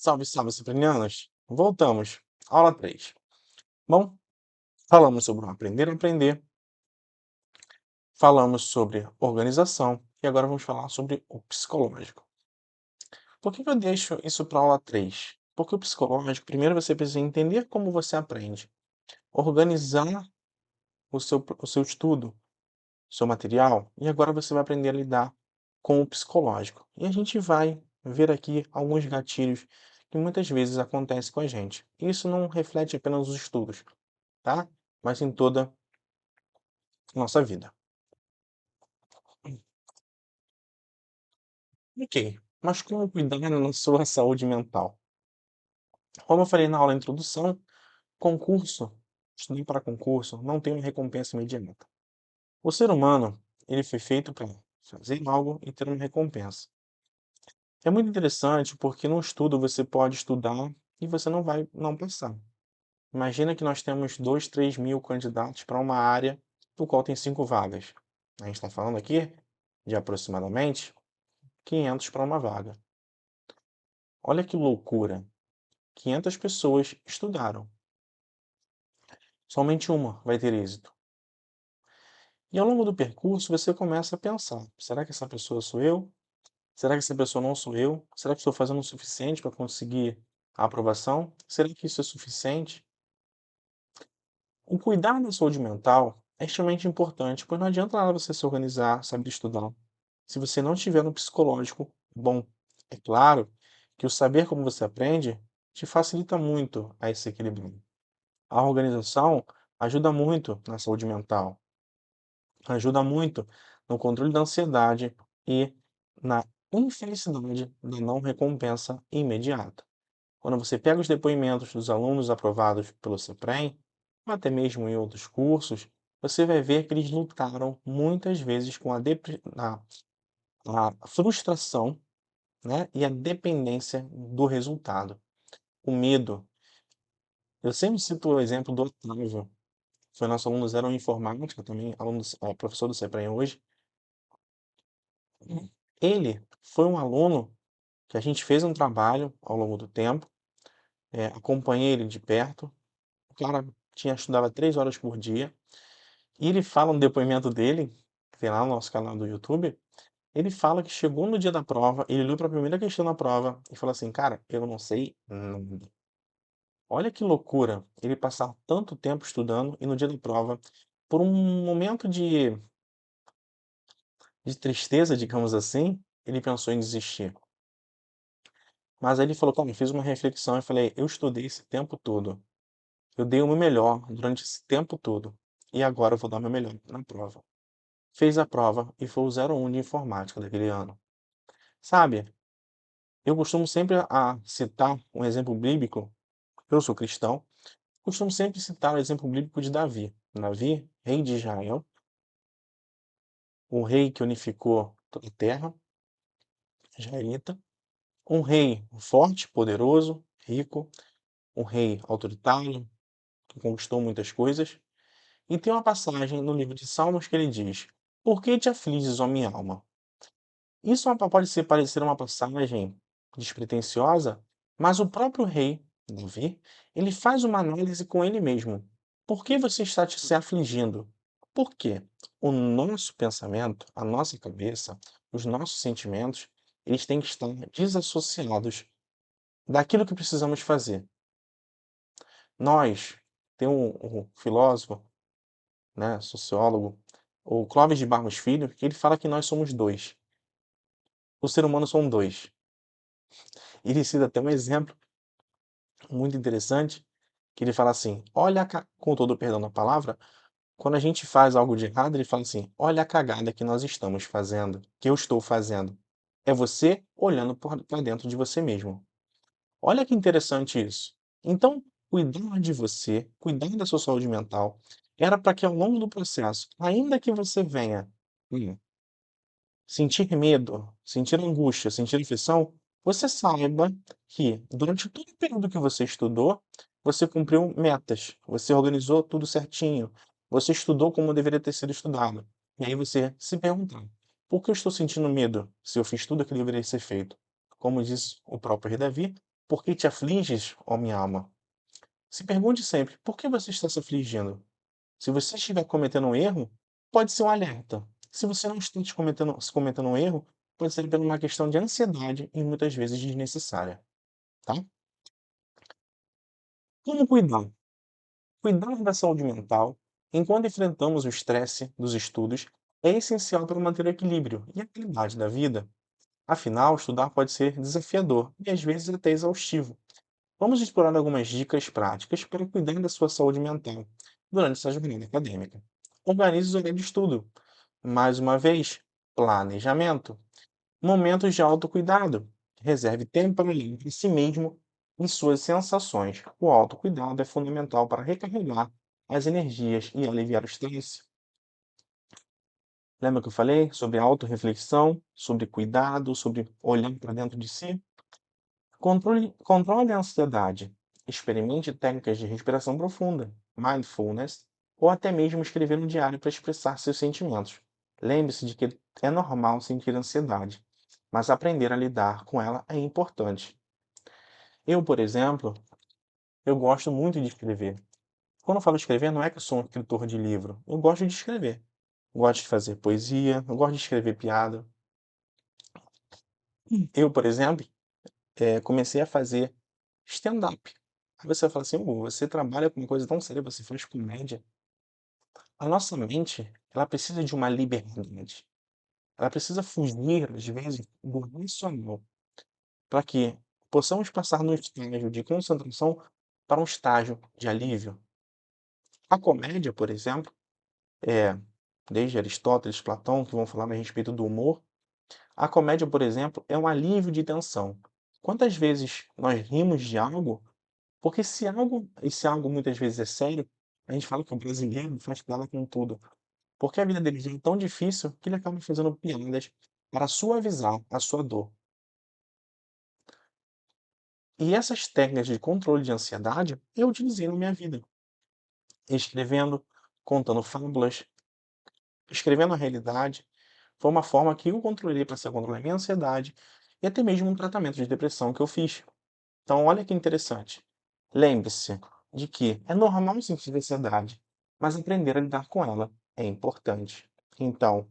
Salve, salve, ciprinianos! Voltamos. Aula 3. Bom, falamos sobre o aprender a aprender, falamos sobre organização e agora vamos falar sobre o psicológico. Por que eu deixo isso para aula 3? Porque o psicológico, primeiro você precisa entender como você aprende, organizar o seu estudo, o seu material, e agora você vai aprender a lidar com o psicológico. E a gente vai ver aqui alguns gatilhos que muitas vezes acontecem com a gente. Isso não reflete apenas os estudos, tá? Mas em toda a nossa vida. Ok, mas como cuidar na sua saúde mental? Como eu falei na aula introdução, concurso, estudar para concurso não tem uma recompensa imediata. O ser humano, ele foi feito para fazer algo e ter uma recompensa. É muito interessante porque no estudo você pode estudar e você não vai não passar. Imagina que nós temos 2, 3 mil candidatos para uma área do qual tem 5 vagas. A gente está falando aqui de aproximadamente 500 para uma vaga. Olha que loucura! 500 pessoas estudaram. Somente uma vai ter êxito. E ao longo do percurso você começa a pensar: será que essa pessoa sou eu? Será que essa pessoa não sou eu? Será que estou fazendo o suficiente para conseguir a aprovação? Será que isso é suficiente? O cuidar da saúde mental é extremamente importante, pois não adianta nada você se organizar, saber estudar, se você não estiver no psicológico bom. É claro que o saber como você aprende te facilita muito a esse equilíbrio. A organização ajuda muito na saúde mental, ajuda muito no controle da ansiedade e na infelicidade da não recompensa imediata. Quando você pega os depoimentos dos alunos aprovados pelo CEPREM, ou até mesmo em outros cursos, você vai ver que eles lutaram muitas vezes com a frustração, né, e a dependência do resultado, o medo. Eu sempre cito o exemplo do Otávio, que foi nosso aluno zero em informática, também aluno, professor do CEPREM hoje. Ele foi um aluno que a gente fez um trabalho ao longo do tempo, acompanhei ele de perto. O cara estudava 3 horas por dia, e ele fala no depoimento dele, que tem lá no nosso canal do YouTube, ele fala que chegou no dia da prova, ele olhou para a primeira questão da prova e falou assim: "Cara, eu não sei nada". Olha que loucura, ele passar tanto tempo estudando e no dia da prova, por um momento de tristeza, digamos assim, ele pensou em desistir. Mas aí ele falou: "Cara, eu fiz uma reflexão e falei: eu estudei esse tempo todo, eu dei o meu melhor durante esse tempo todo, e agora eu vou dar o meu melhor na prova". Fez a prova e foi o 01 de informática daquele ano. Sabe, eu costumo sempre a citar um exemplo bíblico, eu sou cristão, costumo sempre citar o exemplo bíblico de Davi. Davi, rei de Israel, o rei que unificou toda a terra israelita, um rei forte, poderoso, rico, um rei autoritário, que conquistou muitas coisas. E tem uma passagem no livro de Salmos que ele diz: "Por que te afliges, ó minha alma?". Isso pode parecer uma passagem despretensiosa, mas o próprio rei, Davi, ele faz uma análise com ele mesmo. Por que você está se afligindo? Por quê? O nosso pensamento, a nossa cabeça, os nossos sentimentos, eles têm que estar desassociados daquilo que precisamos fazer. Nós, tem um filósofo, né, sociólogo, o Clóvis de Barros Filho, que ele fala que nós somos dois. O ser humano são dois. Ele cita até um exemplo muito interessante, que ele fala assim: "Olha a ca", com todo o perdão da palavra, quando a gente faz algo de errado, ele fala assim: "Olha a cagada que nós estamos fazendo, que eu estou fazendo". É você olhando para dentro de você mesmo. Olha que interessante isso. Então, cuidar de você, cuidar da sua saúde mental, era para que ao longo do processo, ainda que você venha, hum, sentir medo, sentir angústia, sentir aflição, você saiba que durante todo o período que você estudou, você cumpriu metas, você organizou tudo certinho, você estudou como deveria ter sido estudado. E aí você se perguntar: por que eu estou sentindo medo se eu fiz tudo o que deveria ser feito? Como diz o próprio rei Davi, Por que te afliges, ó minha alma? Se pergunte sempre: por que você está se afligindo? Se você estiver cometendo um erro, pode ser um alerta. Se você não está cometendo um erro, pode ser por uma questão de ansiedade e muitas vezes desnecessária, tá? Como cuidar? Cuidar da saúde mental enquanto enfrentamos o estresse dos estudos é essencial para manter o equilíbrio e a qualidade da vida. Afinal, estudar pode ser desafiador e às vezes até exaustivo. Vamos explorar algumas dicas práticas para cuidar da sua saúde mental durante essa jornada acadêmica. Organize os horários de estudo. Mais uma vez, planejamento. Momentos de autocuidado. Reserve tempo para olhar para si mesmo e suas sensações. O autocuidado é fundamental para recarregar as energias e aliviar o estresse. Lembra que eu falei sobre autorreflexão, sobre cuidado, sobre olhar para dentro de si? Controle a ansiedade. Experimente técnicas de respiração profunda, mindfulness, ou até mesmo escrever um diário para expressar seus sentimentos. Lembre-se de que é normal sentir ansiedade, mas aprender a lidar com ela é importante. Eu, por exemplo, eu gosto muito de escrever. Quando eu falo escrever, não é que eu sou um escritor de livro. Eu gosto de escrever. Gosto de fazer poesia, eu gosto de escrever piada. Eu, por exemplo, comecei a fazer stand-up. Aí você vai falar assim: "Hugo, você trabalha com uma coisa tão séria, você faz comédia". A nossa mente, ela precisa de uma liberdade. Ela precisa fugir, às vezes, do racional, para que possamos passar no estágio de concentração para um estágio de alívio. A comédia, por exemplo, é desde Aristóteles, Platão, que vão falar a respeito do humor. A comédia, por exemplo, é um alívio de tensão. Quantas vezes nós rimos de algo, porque se algo esse algo muitas vezes é sério, a gente fala que o brasileiro faz piada com tudo, porque a vida dele já é tão difícil que ele acaba fazendo piadas para suavizar a sua dor. E essas técnicas de controle de ansiedade eu utilizei na minha vida, escrevendo, contando fábulas, escrevendo a realidade, foi uma forma que eu controlei para controlar a minha ansiedade e até mesmo um tratamento de depressão que eu fiz. Então, olha que interessante. Lembre-se de que é normal sentir ansiedade, mas aprender a lidar com ela é importante. Então,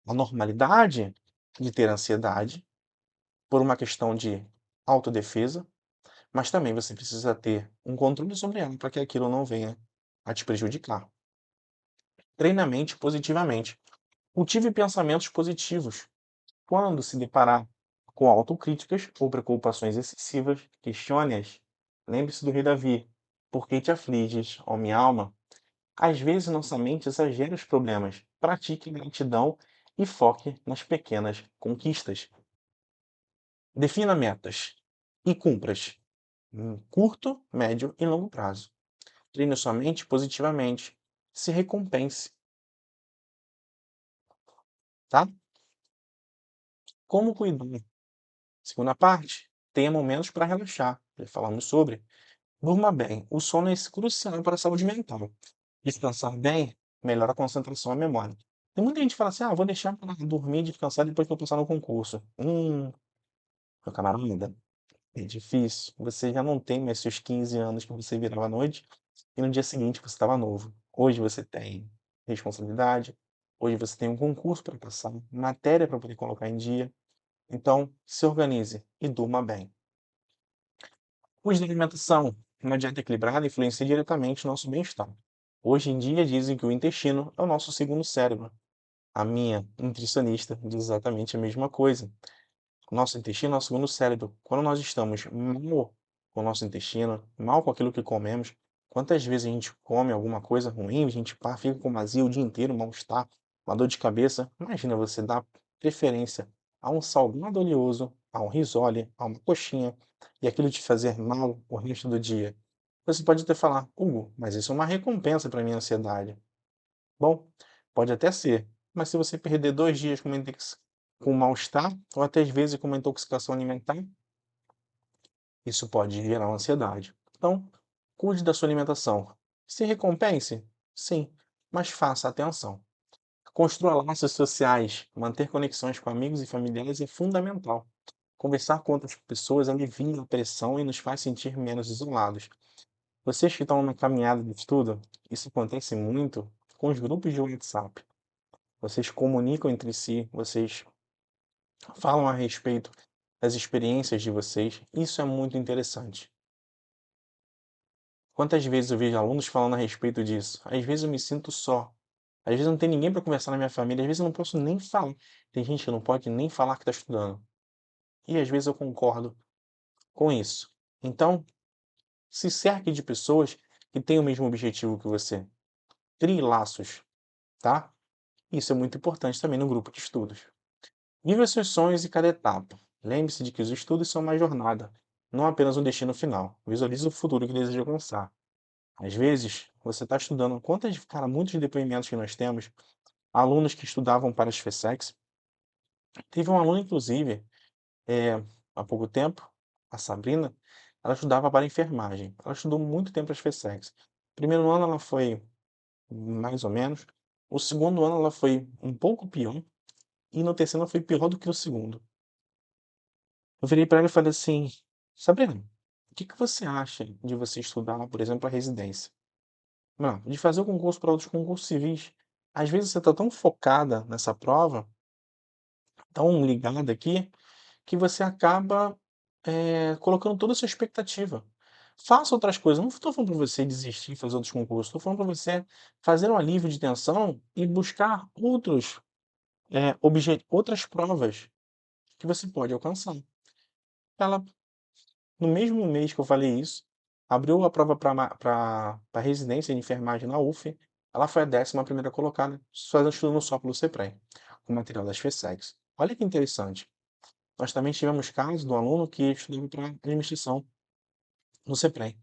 a normalidade de ter ansiedade por uma questão de autodefesa, mas também você precisa ter um controle sobre ela para que aquilo não venha a te prejudicar. Treine a mente positivamente. Cultive pensamentos positivos. Quando se deparar com autocríticas ou preocupações excessivas, questione-as. Lembre-se do rei Davi. Por que te afliges, ó minha alma? Às vezes nossa mente exagera os problemas. Pratique gratidão e foque nas pequenas conquistas. Defina metas e cumpra-as em curto, médio e longo prazo. Treine sua mente positivamente. Se recompense, tá? Como cuidar? Segunda parte, tenha momentos para relaxar. Já falamos sobre. Durma bem. O sono é crucial para a saúde mental. Descansar bem melhora a concentração e a memória. Tem muita gente que fala assim: ah, vou deixar para dormir e descansar depois que eu passar no concurso. Meu camarada, é difícil. Você já não tem mais seus 15 anos que você virava à noite e no dia seguinte você estava novo. Hoje você tem responsabilidade, hoje você tem um concurso para passar, matéria para poder colocar em dia. Então, se organize e durma bem. Cuide da alimentação. Uma dieta equilibrada influencia diretamente no nosso bem-estar. Hoje em dia dizem que o intestino é o nosso segundo cérebro. A minha nutricionista diz exatamente a mesma coisa. Nosso intestino é o segundo cérebro. Quando nós estamos mal com o nosso intestino, mal com aquilo que comemos, quantas vezes a gente come alguma coisa ruim, a gente pá, fica com vazio o dia inteiro, mal-estar, uma dor de cabeça. Imagina você dar preferência a um salgado oleoso, a um risole, a uma coxinha, e aquilo te fazer mal o resto do dia. Você pode até falar: Hugo, mas isso é uma recompensa para minha ansiedade. Bom, pode até ser, mas se você perder 2 dias com mal-estar, ou até às vezes com uma intoxicação alimentar, isso pode gerar uma ansiedade. Então, cuide da sua alimentação. Se recompense? Sim, mas faça atenção. Construa laços sociais, manter conexões com amigos e familiares é fundamental. Conversar com outras pessoas alivia a pressão e nos faz sentir menos isolados. Vocês que estão numa caminhada de estudo, isso acontece muito com os grupos de WhatsApp. Vocês comunicam entre si, vocês falam a respeito das experiências de vocês. Isso é muito interessante. Quantas vezes eu vejo alunos falando a respeito disso? Às vezes eu me sinto só. Às vezes não tem ninguém para conversar na minha família, às vezes eu não posso nem falar. Tem gente que não pode nem falar que está estudando. E às vezes eu concordo com isso. Então, se cerque de pessoas que têm o mesmo objetivo que você. Crie laços, tá? Isso é muito importante também no grupo de estudos. Viva seus sonhos em cada etapa. Lembre-se de que os estudos são uma jornada, não apenas um destino final. Visualize o futuro que deseja alcançar. Às vezes, você está estudando. Cara, muitos depoimentos que nós temos, alunos que estudavam para as FESEX. Teve um aluno, inclusive, há pouco tempo, a Sabrina, ela estudava para enfermagem. Ela estudou muito tempo as FESEX. Primeiro ano ela foi mais ou menos. O segundo ano ela foi um pouco pior. E no terceiro ela foi pior do que o segundo. Eu virei para ela e falei assim: Sabrina, o que que você acha de você estudar, por exemplo, a residência? Não, de fazer o concurso para outros concursos civis. Às vezes você está tão focada nessa prova, tão ligada aqui, que você acaba, colocando toda a sua expectativa. Faça outras coisas, não estou falando para você desistir de fazer outros concursos, estou falando para você fazer um alívio de tensão e buscar outras provas que você pode alcançar. Ela, no mesmo mês que eu falei isso, abriu a prova para residência de enfermagem na UF. Ela foi a 11ª colocada, fazendo estudando só pelo CEPREM, com material das FESEX. Olha que interessante. Nós também tivemos casos do aluno que estudava para administração no CEPREM.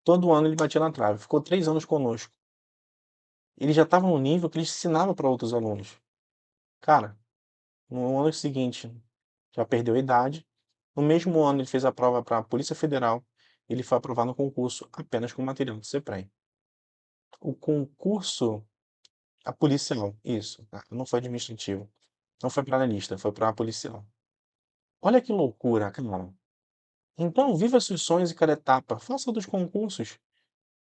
Todo ano ele batia na trave, ficou 3 anos conosco. Ele já estava no nível que ele ensinava para outros alunos. Cara, no ano seguinte já perdeu a idade. No mesmo ano ele fez a prova para a Polícia Federal. Ele foi aprovado no concurso apenas com material do CEPREM. O concurso, a policial, isso, tá? Não foi administrativo. Não foi para analista, foi para policial. Olha que loucura, cara. Então, viva seus sonhos em cada etapa. Faça outros concursos,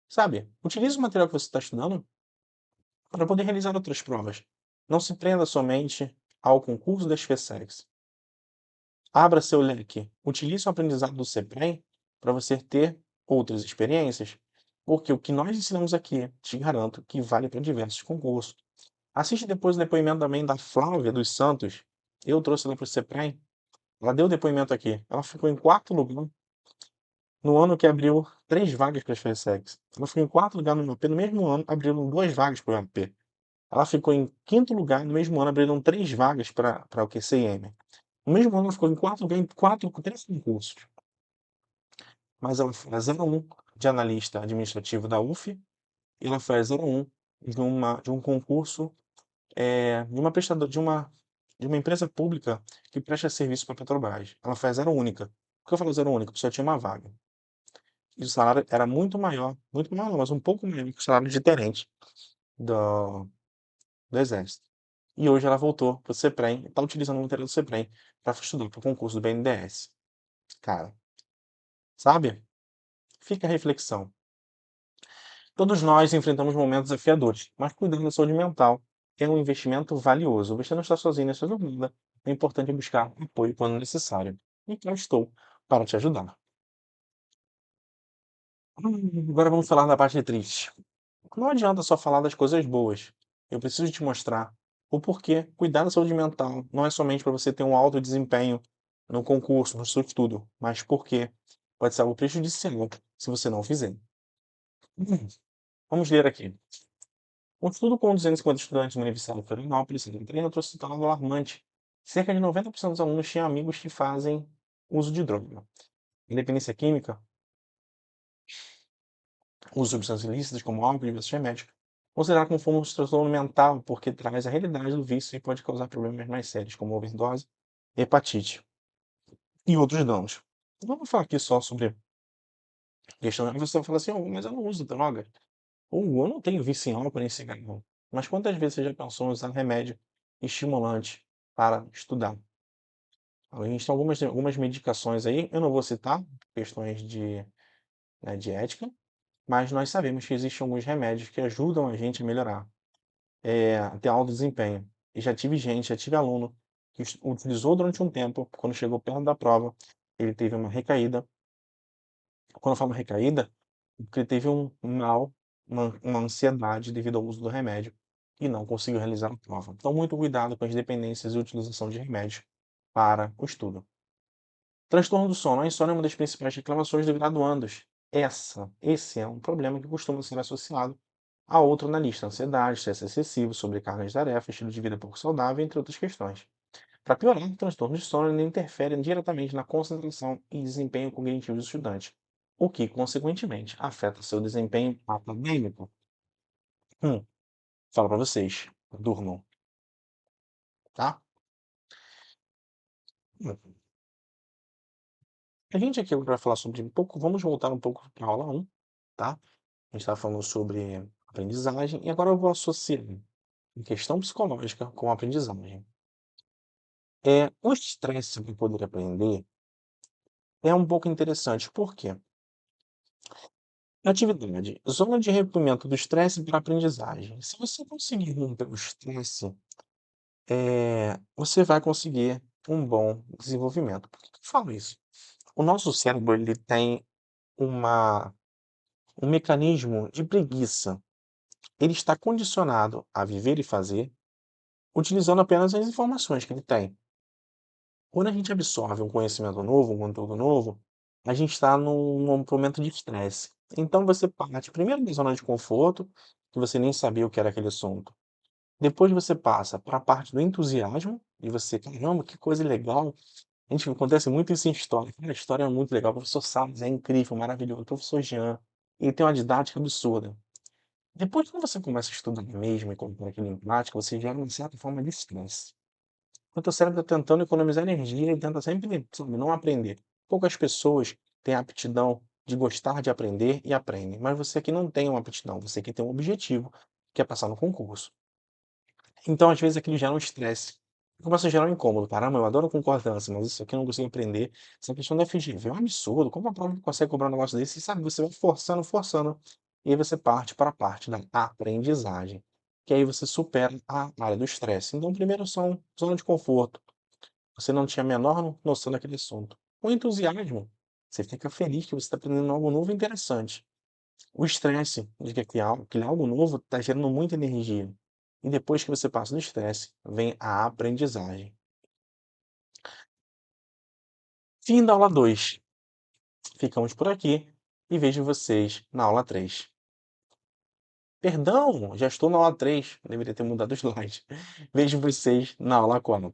sabe? Utilize o material que você está estudando para poder realizar outras provas. Não se prenda somente ao concurso das FESEX. Abra seu leque. Utilize o aprendizado do CEPREM para você ter outras experiências, porque o que nós ensinamos aqui, te garanto que vale para diversos concursos. Assiste depois o depoimento também da Flávia dos Santos. Eu trouxe ela para o CEPREM. Ela deu depoimento aqui. Ela ficou em quarto lugar no ano que abriu 3 vagas para as FESEX. Ela ficou em quarto lugar no MP. No mesmo ano, abriram 2 vagas para o MP. Ela ficou em quinto lugar. No mesmo ano, abriram 3 vagas para o QCM. No mesmo ano, ela ficou em quarto lugar em 3 concursos. Mas ela foi a 01 de analista administrativo da UF e ela foi a 01 de um concurso, de uma empresa pública que presta serviço para a Petrobras. Ela foi a 0 única. Por que eu falo 0 única? Porque só tinha uma vaga. E o salário era muito maior não, mas um pouco maior que o salário de tenente do, do Exército. E hoje ela voltou para o CEPREM, está utilizando o material do CEPREM para estudar para o concurso do BNDES. Cara, sabe? Fica a reflexão. Todos nós enfrentamos momentos desafiadores, mas cuidando da saúde mental é um investimento valioso. Você não está sozinho nessa jornada. É importante buscar apoio quando necessário. E cá estou para te ajudar. Agora vamos falar da parte triste. Não adianta só falar das coisas boas. Eu preciso te mostrar o porquê cuidar da saúde mental não é somente para você ter um alto desempenho no concurso, no seu estudo, mas porque pode ser algo prejudicial se você não fizer. Vamos ler aqui. Um estudo com 250 estudantes na Universidade de Florianópolis, Santa Catarina, trouxe um dado alarmante. Cerca de 90% dos alunos tinham amigos que fazem uso de droga. Independência química, uso de substâncias ilícitas como álcool e diversos remédios, considerado como forma de transtorno mental porque traz a realidade do vício e pode causar problemas mais sérios, como overdose, hepatite e outros danos. Não vou falar aqui só sobre questão. A pessoa fala assim, "Oh, mas eu não uso droga. Ou eu não tenho vício em álcool nem cigarro. Mas quantas vezes você já pensou em usar remédio estimulante para estudar? A gente tem algumas medicações aí, eu não vou citar, por questões de, né, de ética, mas nós sabemos que existem alguns remédios que ajudam a gente a melhorar, a ter alto desempenho. E já tive aluno que utilizou durante um tempo, quando chegou perto da prova, ele teve uma recaída. Quando eu falo recaída, porque ele teve um mal, uma ansiedade devido ao uso do remédio e não conseguiu realizar a prova. Então, muito cuidado com as dependências e utilização de remédios para o estudo. Transtorno do sono. A insônia é uma das principais reclamações de graduandos. Esse é um problema que costuma ser associado a outro na lista: ansiedade, estresse excessivo, sobrecarga de tarefas, estilo de vida pouco saudável, entre outras questões. Para piorar, o transtorno de sono ele interfere diretamente na concentração e desempenho cognitivo dos estudantes, o que, consequentemente, afeta seu desempenho acadêmico. Hum, Falo para vocês, durmam, tá? Hum. A gente aqui vai falar sobre um pouco, vamos voltar um pouco para a aula 1, tá? A gente estava falando sobre aprendizagem e agora eu vou associar a questão psicológica com a aprendizagem. O estresse para poder aprender é um pouco interessante, por quê? Atividade: zona de rompimento do estresse para aprendizagem. Se você conseguir romper o estresse, você vai conseguir um bom desenvolvimento. Por que que eu falo isso? O nosso cérebro ele tem uma um mecanismo de preguiça. Ele está condicionado a viver e fazer, utilizando apenas as informações que ele tem. Quando a gente absorve um conhecimento novo, um conteúdo novo, a gente está num momento de estresse. Então você parte primeiro da zona de conforto, que você nem sabia o que era aquele assunto. Depois você passa para a parte do entusiasmo, e você: "Caramba, que coisa legal". Gente, acontece muito isso em história. Cara, a história é muito legal, o professor Salles é incrível, maravilhoso, o professor Jean, ele tem uma didática absurda. Depois quando você começa a estudar mesmo e colocar aquilo em prática, você gera uma certa forma de estresse. O teu cérebro está tentando economizar energia e tenta sempre, sabe, não aprender. Poucas pessoas têm a aptidão de gostar de aprender e aprendem, mas você aqui não tem uma aptidão, você aqui tem um objetivo, que é passar no concurso. Então, às vezes, aquilo gera um estresse. Começa a gerar um incômodo. Caramba, eu adoro concordância, mas isso aqui eu não consigo aprender. Essa questão da FGV é um absurdo. Como a prova consegue cobrar um negócio desse? E sabe, você vai forçando, forçando. E aí você parte para a parte da aprendizagem. Que aí você supera a área do estresse. Então, primeiro são zona de conforto. Você não tinha a menor noção daquele assunto. O entusiasmo. Você fica feliz que você está aprendendo algo novo e interessante. O estresse de que aquele algo novo está gerando muita energia. E depois que você passa do estresse, vem a aprendizagem. Fim da aula 2. Ficamos por aqui e vejo vocês na aula 3. Perdão, já estou na aula 3. Deveria ter mudado o slide. Vejo vocês na aula 4.